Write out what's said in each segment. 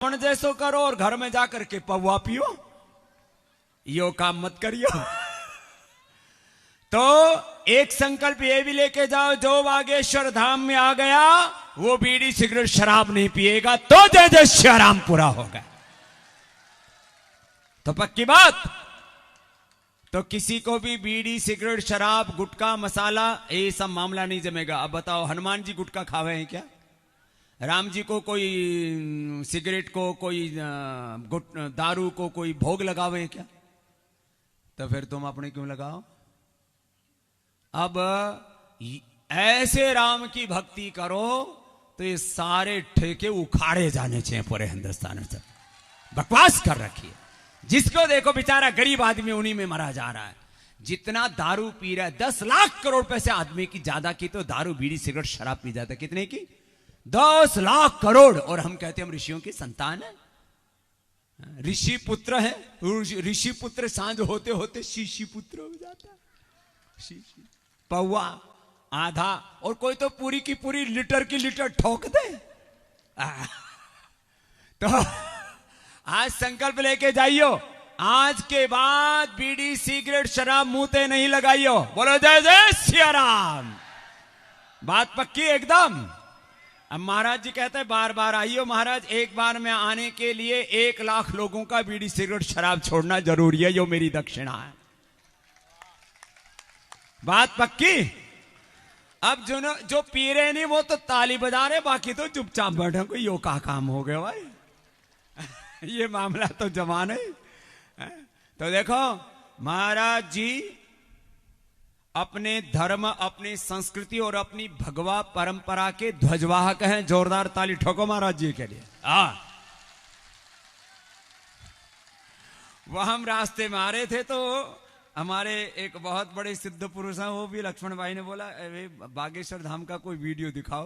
रावण जैसो करो और घर में जाकर के पौवा पियो, यो काम मत करियो। तो एक संकल्प ये भी लेके जाओ, जो बागेश्वर धाम में आ गया वो बीड़ी सिगरेट शराब नहीं पिएगा तो जय जय श्री राम पूरा होगा। तो पक्की बात। तो किसी को भी बीड़ी सिगरेट शराब गुटखा मसाला ये सब मामला नहीं जमेगा। अब बताओ, हनुमान जी गुटखा खावे हैं क्या? राम जी को कोई सिगरेट को, कोई दारू को कोई भोग लगावे क्या? तो फिर तुम अपने क्यों लगाओ? अब ऐसे राम की भक्ति करो तो ये सारे ठेके उखाड़े जाने चाहिए पूरे हिंदुस्तान से। बकवास कर रखी है। जिसको देखो बेचारा गरीब आदमी उन्हीं में मरा जा रहा है। जितना दारू पी रहा है, 10 लाख करोड़ पैसे आदमी की ज्यादा की तो दारू बीड़ी सिगरेट शराब पी जाता है। कितने की? 10 लाख करोड़। और हम कहते हैं हम ऋषियों की संतान है, ऋषि पुत्र है। ऋषि पुत्र सांझ होते होते शीशी पुत्र हो जाता है। शीशी पौवा आधा, और कोई तो पूरी की पूरी लीटर की लीटर ठोक दे। तो आज संकल्प लेके जाइयो, आज के बाद बीड़ी सिगरेट शराब मुंह ते नहीं लगाइयो। बोलो जय जय श्री राम। बात पक्की एकदम। अब महाराज जी कहते हैं बार बार आइयो। महाराज, एक बार में आने के लिए 1 लाख लोगों का बीड़ी सिगरेट शराब छोड़ना जरूरी है, यो मेरी दक्षिणा है। बात पक्की। अब जो पी रहे नहीं वो तो ताली बजा रहे, बाकी तो चुपचाप बैठे। कोई यो का काम हो गया भाई। ये मामला तो जमाने। तो देखो, महाराज जी अपने धर्म, अपनी संस्कृति और अपनी भगवा परंपरा के ध्वजवाहक हैं। जोरदार ताली ठोको महाराज जी के लिए। वह हम रास्ते में आ रहे थे तो हमारे एक बहुत बड़े सिद्ध पुरुष हैं, वो भी लक्ष्मण भाई ने बोला बागेश्वर धाम का कोई वीडियो दिखाओ।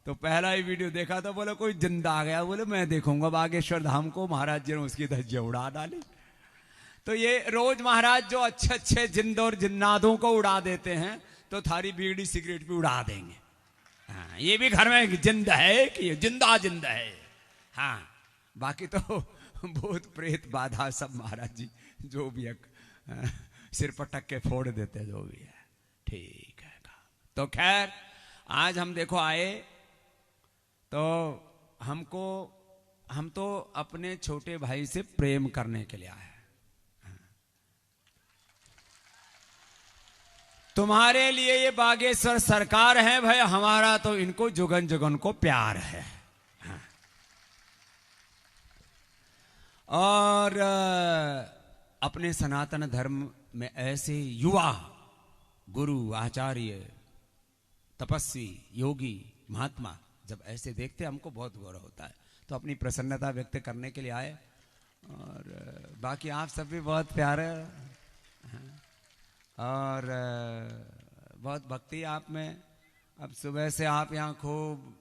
तो पहला ही वीडियो देखा तो बोले कोई जिंदा आ गया। बोले मैं देखूंगा बागेश्वर धाम को। महाराज जी ने उसकी धज्जियां उड़ा डाली। तो ये रोज महाराज जो अच्छे अच्छे जिंद और जिन्नादों को उड़ा देते हैं, तो थारी बीड़ी सिगरेट भी उड़ा देंगे। हाँ, ये भी घर में जिंद है कि ये जिंदा जिंदा है। हाँ, बाकी तो भूत प्रेत बाधा सब महाराज जी जो भी है सिर पटक के फोड़ देते, जो भी है ठीक है। तो खैर आज हम देखो आए तो हम तो अपने छोटे भाई से प्रेम करने के लिए आए। तुम्हारे लिए ये बागेश्वर सरकार है भाई, हमारा तो इनको जुगन जुगन को प्यार है। और अपने सनातन धर्म में ऐसे युवा गुरु आचार्य तपस्वी योगी महात्मा जब ऐसे देखते हमको बहुत गौरव होता है। तो अपनी प्रसन्नता व्यक्त करने के लिए आए। और बाकी आप सब भी बहुत प्यारे और बहुत भक्ति आप में। अब सुबह से आप यहाँ खूब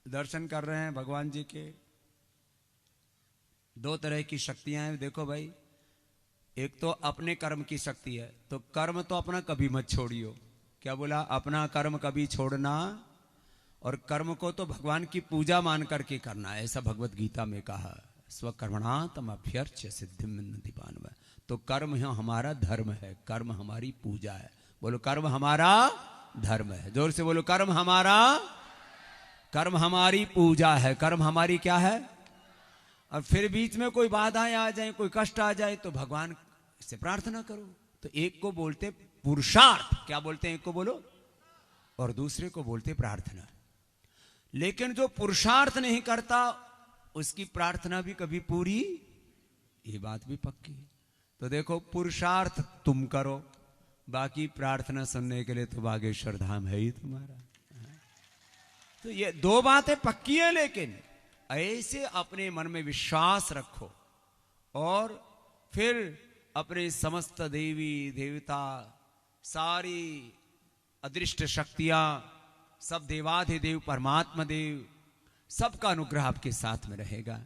दर्शन कर रहे हैं भगवान जी के। 2 तरह की शक्तियां हैं देखो भाई। एक तो अपने कर्म की शक्ति है, तो कर्म तो अपना कभी मत छोड़ियो। क्या बोला? अपना कर्म कभी छोड़ना, और कर्म को तो भगवान की पूजा मान करके करना, ऐसा भगवत गीता में कहा। स्वकर्मणा तमभ्यर्च्य सिद्धिं विन्दति मानव। तो कर्म ही हमारा धर्म है, कर्म हमारी पूजा है। बोलो कर्म हमारा धर्म है। जोर से बोलो कर्म हमारी पूजा है। कर्म हमारी क्या है? और फिर बीच में कोई बाधाएं आ जाए, कोई कष्ट आ जाए, तो भगवान से प्रार्थना करो। तो एक को बोलते पुरुषार्थ, क्या बोलते हैं? एक को बोलो, और दूसरे को बोलते प्रार्थना। लेकिन जो पुरुषार्थ नहीं करता उसकी प्रार्थना भी कभी पूरी, ये बात भी पक्की है। तो देखो, पुरुषार्थ तुम करो, बाकी प्रार्थना सुनने के लिए तो बागेश्वर धाम है ही तुम्हारा। तो ये 2 बातें पक्की है। लेकिन ऐसे अपने मन में विश्वास रखो और फिर अपने समस्त देवी देवता, सारी अदृष्ट शक्तियां, सब देवाधिदेव परमात्मा देव, सबका अनुग्रह आपके साथ में रहेगा।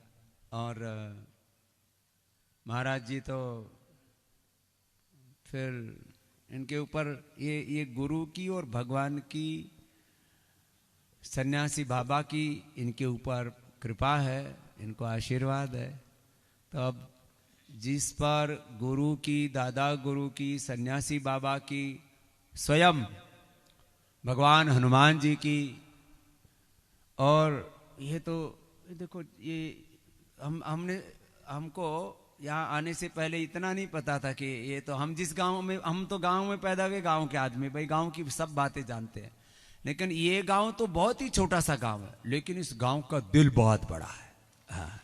और महाराज जी तो फिर इनके ऊपर ये गुरु की और भगवान की, सन्यासी बाबा की इनके ऊपर कृपा है, इनको आशीर्वाद है। तो अब जिस पर गुरु की, दादा गुरु की, सन्यासी बाबा की, स्वयं भगवान हनुमान जी की, और ये तो देखो, ये हमको यहाँ आने से पहले इतना नहीं पता था कि ये तो हम जिस गांव में, हम तो गांव में पैदा हुए, गांव के आदमी, भाई गांव की सब बातें जानते हैं, लेकिन ये गांव तो बहुत ही छोटा सा गांव है, लेकिन इस गांव का दिल बहुत बड़ा है। हाँ।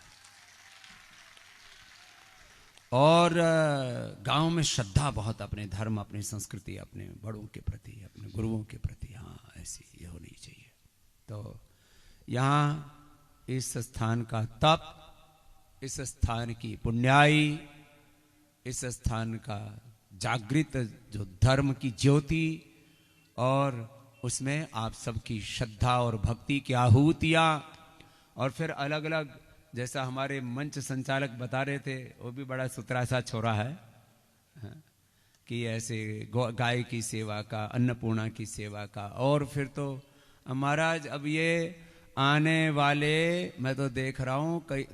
और गांव में श्रद्धा बहुत, अपने धर्म, अपनी संस्कृति, अपने बड़ों के प्रति, अपने गुरुओं के प्रति, हाँ ऐसी ये होनी चाहिए। तो यहाँ इस स्थान का तप, इस स्थान की पुण्याई, इस स्थान का जागृत जो धर्म की ज्योति, और उसमें आप सबकी श्रद्धा और भक्ति की आहुतियाँ, और फिर अलग अलग, जैसा हमारे मंच संचालक बता रहे थे, वो भी बड़ा सुथरा सा छोरा है, कि ऐसे गाय की सेवा का, अन्नपूर्णा की सेवा का। और फिर तो महाराज अब ये आने वाले, मैं तो देख रहा हूँ कई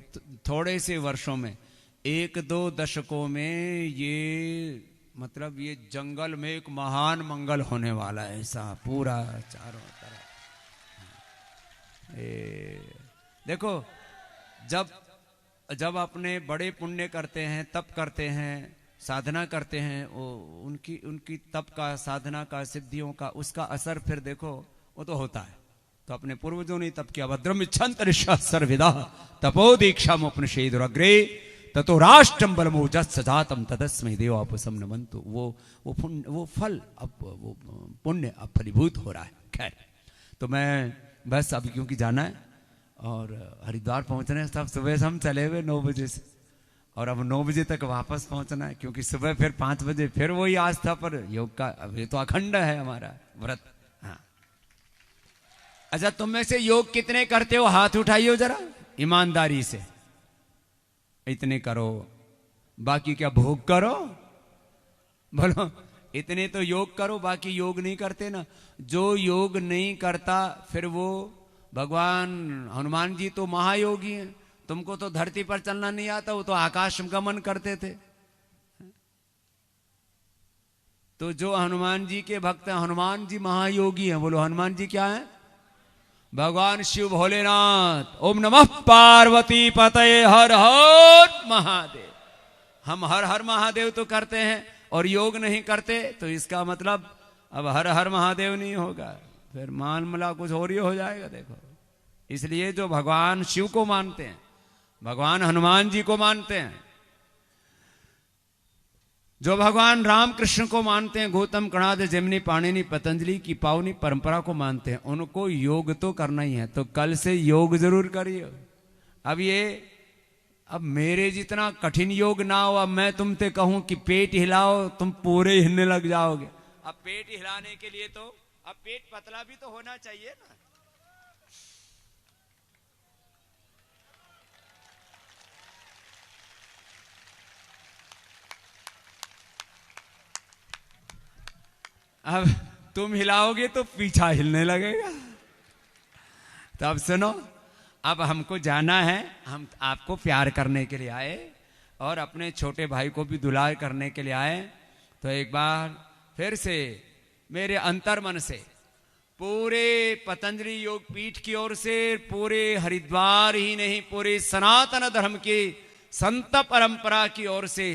थोड़े से वर्षों में, 1-2 दशकों में ये मतलब ये जंगल में एक महान मंगल होने वाला है, ऐसा पूरा चारों तरफ। देखो, जब अपने बड़े पुण्य करते हैं, तप करते हैं, साधना करते हैं, वो उनकी तप का, साधना का, सिद्धियों का, उसका असर फिर देखो वो तो होता है। तो अपने पूर्वजों ने तप किया, भद्रम इच्छन्त सर्वविदा तपो दीक्षाम उपनिषेदुरग्रे ततो राष्ट्रम बलमोजस् सजातम तदस्मै देवापुसम नमन्तु। वो फल अब, वो पुण्य अब फलीभूत हो रहा है। खैर, तो मैं बस अब क्योंकि जाना है और हरिद्वार पहुंचना है, सब सुबह से हम चले हुए 9 बजे से, और अब 9 बजे तक वापस पहुंचना है, क्योंकि सुबह फिर 5 बजे फिर वही आस्था पर योग का, अब ये तो अखंड है हमारा व्रत। हाँ, अच्छा, तुम में से योग कितने करते हो? हाथ उठाइए जरा ईमानदारी से। इतने करो, बाकी क्या भोग करो? बोलो, इतने तो योग करो, बाकी योग नहीं करते ना। जो योग नहीं करता, फिर वो भगवान हनुमान जी तो महायोगी हैं, तुमको तो धरती पर चलना नहीं आता, वो तो आकाश गमन करते थे। तो जो हनुमान जी के भक्त हैं, हनुमान जी महायोगी हैं। बोलो, हनुमान जी क्या है? भगवान शिव भोलेनाथ। ओम नमः पार्वती पतये हर हर महादेव। हम हर हर महादेव तो करते हैं और योग नहीं करते, तो इसका मतलब अब हर हर महादेव नहीं होगा, फिर मान मला कुछ और ही हो जाएगा। देखो, इसलिए जो भगवान शिव को मानते हैं, भगवान हनुमान जी को मानते हैं, जो भगवान राम कृष्ण को मानते हैं, गौतम, कणाद, जैमिनी, पाणिनि, पतंजलि की पावनी परंपरा को मानते हैं, उनको योग तो करना ही है। तो कल से योग जरूर करिए। अब मेरे जितना कठिन योग ना हो। अब मैं तुमसे कहूं कि पेट हिलाओ, तुम पूरे हिलने लग जाओगे। अब पेट हिलाने के लिए तो अब पेट पतला भी तो होना चाहिए ना। अब तुम हिलाओगे तो पीछा हिलने लगेगा। तो अब सुनो, अब हमको जाना है, हम आपको प्यार करने के लिए आए और अपने छोटे भाई को भी दुलार करने के लिए आए। तो एक बार फिर से मेरे अंतर्मन से, पूरे पतंजलि योग पीठ की ओर से, पूरे हरिद्वार ही नहीं, पूरे सनातन धर्म की संत परंपरा की ओर से,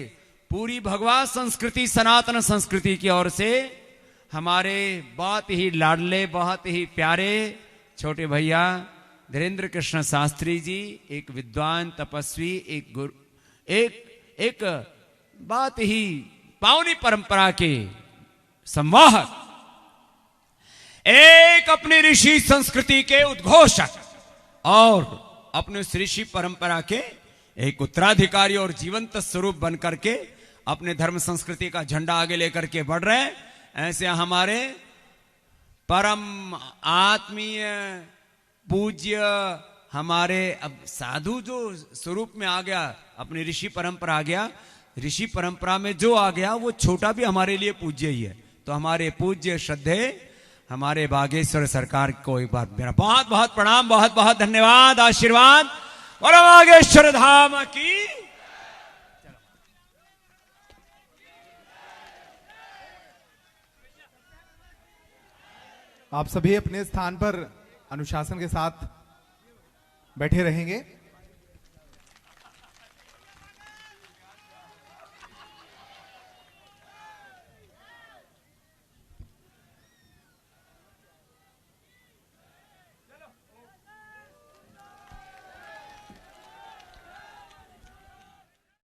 पूरी भगवा संस्कृति, सनातन संस्कृति की ओर से, हमारे बहुत ही लाडले, बहुत ही प्यारे छोटे भैया धीरेन्द्र कृष्ण शास्त्री जी, एक विद्वान, तपस्वी, एक गुरु, एक बहुत ही पावनी परंपरा के संवाहक, एक अपनी ऋषि संस्कृति के उद्घोषक और अपने ऋषि परंपरा के एक उत्तराधिकारी और जीवंत स्वरूप बनकर के अपने धर्म संस्कृति का झंडा आगे लेकर के बढ़ रहे हैं। ऐसे हमारे परम आत्मीय पूज्य, हमारे अब साधु जो स्वरूप में आ गया, अपनी ऋषि परंपरा आ गया, ऋषि परंपरा में जो आ गया वो छोटा भी हमारे लिए पूज्य ही है। तो हमारे पूज्य श्रद्धे हमारे बागेश्वर सरकार को एक बार मेरा बहुत बहुत प्रणाम, बहुत बहुत धन्यवाद, आशीर्वाद। बोलो बागेश्वर धाम की। आप सभी अपने स्थान पर अनुशासन के साथ बैठे रहेंगे।